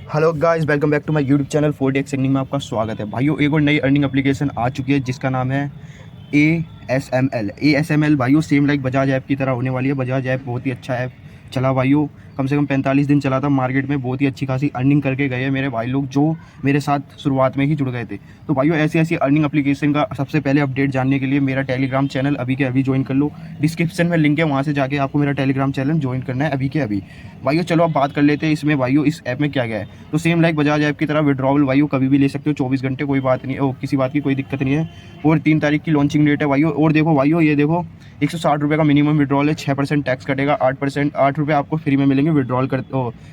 Hello guys, welcome back to my YouTube channel 4DX earning में आपका स्वागत है। भाइयों, एक और नई अर्निंग एप्लीकेशन आ चुकी है जिसका नाम है ASML। भाइयों, सेम लाइक बजाज ऐप की तरह होने वाली है। बजाज ऐप बहुत ही अच्छा ऐप चला भाइयों, कम से कम 45 दिन चला था। मार्केट में बहुत ही अच्छी खासी अर्निंग करके गए हैं मेरे भाई लोग जो मेरे साथ शुरुआत में ही जुड़ गए थे। तो भाइयों, ऐसी ऐसी अर्निंग एप्लीकेशन का सबसे पहले अपडेट जानने के लिए मेरा टेलीग्राम चैनल अभी के अभी ज्वाइन कर लो। डिस्क्रिप्शन में लिंक है, वहाँ से जाके आपको मेरा टेलीग्राम चैनल ज्वाइन करना है अभी के अभी। भाइयों चलो अब बात कर लेते हैं इसमें भाइयों इस ऐप में क्या क्या है। तो सेम लाइक बजाज ऐप की तरह विड्रॉवल भाइयों कभी भी ले सकते हो, 24 घंटे, कोई बात नहीं है, किसी बात की कोई दिक्कत नहीं है। और 3 तारीख की लॉन्चिंग डेट है भाइयों। और देखो भाइयों, ये देखो 160 रुपये का मिनिमम विड्रॉल है, 6% टैक्स कटेगा, 8 रुपये आपको फ्री में मिलेंगे विड्रॉल कर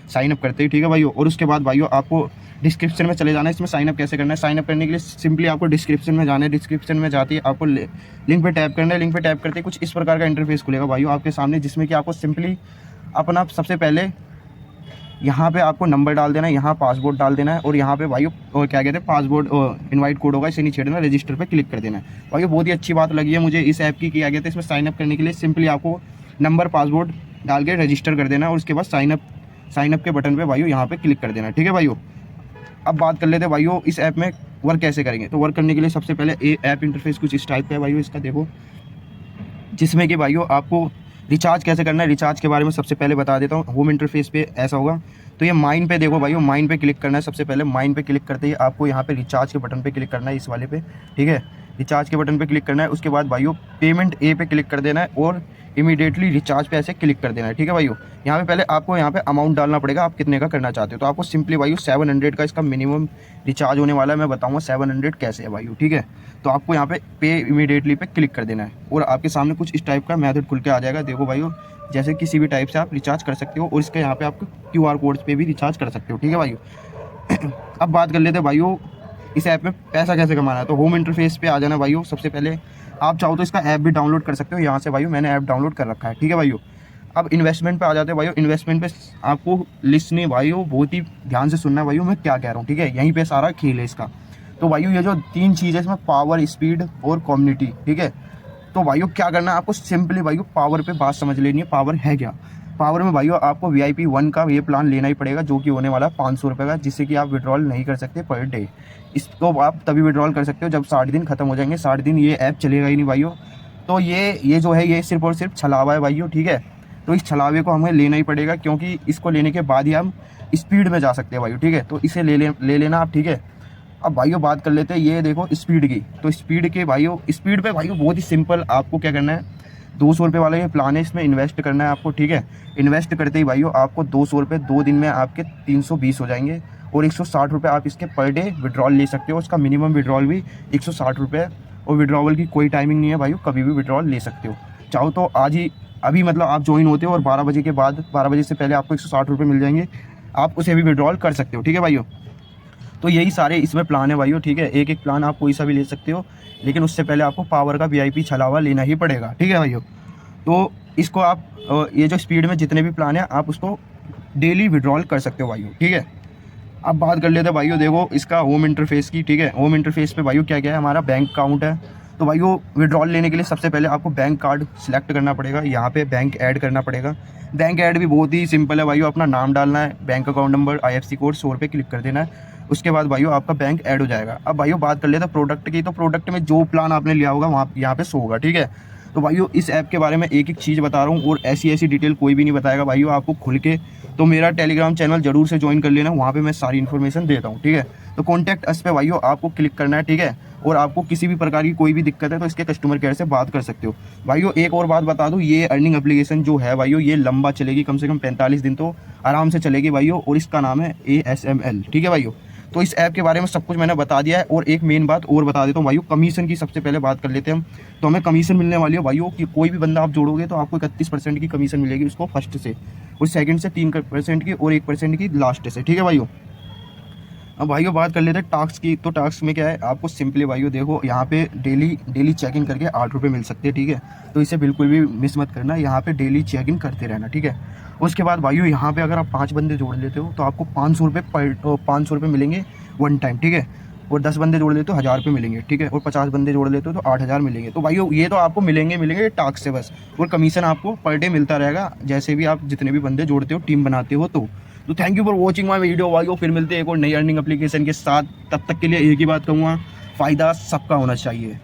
साइन अप करते ही, ठीक है भाइयों। और उसके बाद भाइयों आपको डिस्क्रिप्शन में चले जाना है। इसमें साइन अप कैसे करना है, साइन अप करने के लिए सिंपली आपको डिस्क्रिप्शन में जाना है। डिस्क्रिप्शन में जाते ही आपको लिंक पे टैप करना है। लिंक पे टैप करते ही कुछ इस प्रकार का इंटरफेस खुलेगा भाइयों आपके सामने, जिसमें कि आपको सिंपली अपना सबसे पहले यहाँ पे आपको नंबर डाल देना है, यहाँ पासवर्ड डाल देना है, और यहाँ पे भाइयों और क्या कहते हैं पासवर्ड इनवाइट कोड होगा, इसे नहीं छेड़ना, रजिस्टर पे क्लिक कर देना है। भाइयों बहुत ही अच्छी बात लगी है मुझे इस ऐप की, क्या कहते हैं इसमें साइन अप करने के लिए सिंपली आपको नंबर पासवर्ड डाल के रजिस्टर कर देना है, और उसके बाद साइन अप के बटन पे भाइयों यहाँ पे क्लिक कर देना है, ठीक है भाइयों। अब बात कर लेते हैं भाइयों इस ऐप में वर्क कैसे करेंगे। तो वर्क करने के लिए सबसे पहले ऐप इंटरफेस कुछ इस टाइप का है भाइयों, इसका देखो, जिसमें कि भाइयों आपको रिचार्ज कैसे करना है। रिचार्ज के बारे में सबसे पहले बता देता हूँ। होम इंटरफेस पे ऐसा होगा, तो ये माइन पे देखो भाइयों, माइन पे क्लिक करना है। सबसे पहले माइन पे क्लिक करते ही आपको यहाँ पे रिचार्ज के बटन पे क्लिक करना है, इस वाले पे, ठीक है। रिचार्ज के बटन पे क्लिक करना है, उसके बाद भाइयों पेमेंट पे क्लिक कर देना है, और इमीडिएटली रिचार्ज पे ऐसे क्लिक कर देना है, ठीक है भाइयों। यहाँ पे पहले आपको यहाँ पे अमाउंट डालना पड़ेगा, आप कितने का करना चाहते हो। तो आपको सिंपली भाइयों 700 का इसका मिनिमम रिचार्ज होने वाला है। मैं बताऊँगा 700 कैसे है भाइयों, ठीक है। तो आपको यहाँ पे इमीडिएटली पे क्लिक कर देना है, और आपके सामने कुछ इस टाइप का मेथड खुल के आ जाएगा। देखो भाइयों, जैसे किसी भी टाइप से आप रिचार्ज कर सकते हो, और इसके यहाँ पे आपको QR कोड्स पे भी रिचार्ज कर सकते हो, ठीक है भाइयों। अब बात कर लेते हैं भाइयों इस ऐप में पैसा कैसे कमाना है। तो होम इंटरफेस पे आ जाना भाइयों। सबसे पहले आप चाहो तो इसका ऐप भी डाउनलोड कर सकते हो यहाँ से भाइयों, मैंने ऐप डाउनलोड कर रखा है, ठीक है भाइयों। अब इन्वेस्टमेंट पे आ जाते हैं भाइयों। इन्वेस्टमेंट पे आपको लिस्ट नहीं भाइयों, बहुत ही ध्यान से सुनना है भाइयों मैं क्या कह रहा हूँ, ठीक है। यहीं पे सारा खेल है इसका। तो भाइयों ये जो 3 चीज़ है इसमें, पावर, स्पीड और कम्युनिटी, ठीक है। तो भाइयों क्या करना है आपको, सिंपली भाइयों पावर पे बात समझ लेनी है। पावर है क्या, पावर में भाइयों आपको VIP 1 का ये प्लान लेना ही पड़ेगा, जो कि होने वाला है 500 रुपये का, जिससे कि आप विड्रॉल नहीं कर सकते पर डे। इसको आप तभी विड्रॉल कर सकते हो जब 60 दिन खत्म हो जाएंगे। 60 दिन ये ऐप चलेगा ही नहीं भाइयों। तो ये जो है ये सिर्फ और सिर्फ छलावा है भाइयों, ठीक है। तो इस छलावे को हमें लेना ही पड़ेगा, क्योंकि इसको लेने के बाद ही हम स्पीड में जा सकते हैं भाइयों, ठीक है। तो इसे ले लेना आप, ठीक है। अब भाइयों बात कर लेते हैं ये देखो स्पीड की। तो स्पीड के भाइयों, स्पीड पे भाइयों बहुत ही सिंपल, आपको क्या करना है, 200 रुपये वाला ये प्लान है, इसमें इन्वेस्ट करना है आपको, ठीक है। इन्वेस्ट करते ही भाइयों आपको 200 रुपये 2 दिन में आपके 320 हो जाएंगे, और 160 रुपये आप इसके पर डे विड्रॉल ले सकते हो। उसका मिनिमम विड्रॉल भी 160 रुपये, और विड्रॉवल की कोई टाइमिंग नहीं है भाइयों, कभी भी विड्रॉल ले सकते हो। चाहो तो आज ही अभी मतलब आप ज्वाइन होते हो, और 12 बजे के बाद, 12 बजे से पहले आपको 160 रुपये मिल जाएंगे, आप उसे भी विड्रॉल कर सकते हो, ठीक है भाइयों। तो यही सारे इसमें प्लान है भाइयों, ठीक है। एक एक प्लान आप कोई सा भी ले सकते हो, लेकिन उससे पहले आपको पावर का VIP छलावा लेना ही पड़ेगा, ठीक है भाइयों। तो इसको आप ये जो स्पीड में जितने भी प्लान है आप उसको डेली विड्रॉल कर सकते हो भाइयों, ठीक है। अब बात कर लेते हैं भाइयों देखो इसका होम इंटरफेस की, ठीक है। होम इंटरफेस पे भाइयों क्या क्या है, हमारा बैंक अकाउंट है। तो भाइयों विड्रॉल लेने के लिए सबसे पहले आपको बैंक कार्ड सिलेक्ट करना पड़ेगा, यहाँ पे बैंक ऐड करना पड़ेगा। बैंक ऐड भी बहुत ही सिंपल है भाइयों, अपना नाम डालना है, bank account number, IFSC code, 100 रुपये क्लिक कर देना है। उसके बाद भाइयों आपका बैंक ऐड हो जाएगा। अब भाइयों बात कर लेते हैं प्रोडक्ट की। तो प्रोडक्ट में जो प्लान आपने लिया होगा वहाँ यहाँ पे शो होगा, ठीक है। तो भाइयों इस ऐप के बारे में एक एक चीज़ बता रहा हूँ, और ऐसी ऐसी डिटेल कोई भी नहीं बताएगा भाइयों आपको खुल के। तो मेरा टेलीग्राम चैनल जरूर से ज्वाइन कर लेना, वहाँ पे मैं सारी इन्फॉर्मेशन देता हूँ, ठीक है। तो कॉन्टैक्ट अस पे भाइयों आपको क्लिक करना है, ठीक है। और आपको किसी भी प्रकार की कोई भी दिक्कत है तो इसके कस्टमर केयर से बात कर सकते हो भाइयों। एक और बात बता दूँ, ये अर्निंग एप्लीकेशन जो है भाइयों ये लंबा चलेगी, कम से कम 45 दिन तो आराम से चलेगी भाइयों, और इसका नाम है ASML, ठीक है भाइयों। तो इस ऐप के बारे में सब कुछ मैंने बता दिया है, और एक मेन बात और बता देता हूँ भाइयों, कमीशन की सबसे पहले बात कर लेते हैं हम। तो हमें कमीशन मिलने वाली है भाइयों कि कोई भी बंदा आप जोड़ोगे तो आपको 31% की कमीशन मिलेगी उसको फर्स्ट से, और सेकंड से 3% की, और 1% की लास्ट से, ठीक है भाइयों। अब भाइयों बात कर लेते हैं टास्क की। तो टास्क में क्या है, आपको सिंपली भाइयों देखो यहाँ पे डेली चेक इन करके 8 रुपये मिल सकते हैं, ठीक है। तो इसे बिल्कुल भी मिस मत करना, यहाँ पे डेली चेक इन करते रहना, ठीक है। उसके बाद भाइयों यहाँ पे अगर आप 5 बंदे जोड़ लेते हो तो आपको 500 रुपये मिलेंगे 1 टाइम, ठीक है। और 10 बंदे जोड़ लेते हो 1000 रुपये मिलेंगे, ठीक है। और 50 बंदे जोड़ लेते हो तो 8000 मिलेंगे। तो भाइयों ये तो आपको मिलेंगे टास्क से बस, और कमीशन आपको पर डे मिलता रहेगा, जैसे भी आप जितने भी बंदे जोड़ते हो, टीम बनाते हो। तो thank you for watching my video भाइयों। फिर मिलते हैं एक और नई अर्निंग एप्लीकेशन के साथ। तब तक के लिए एक ही बात कहूँगा, फ़ायदा सबका होना चाहिए।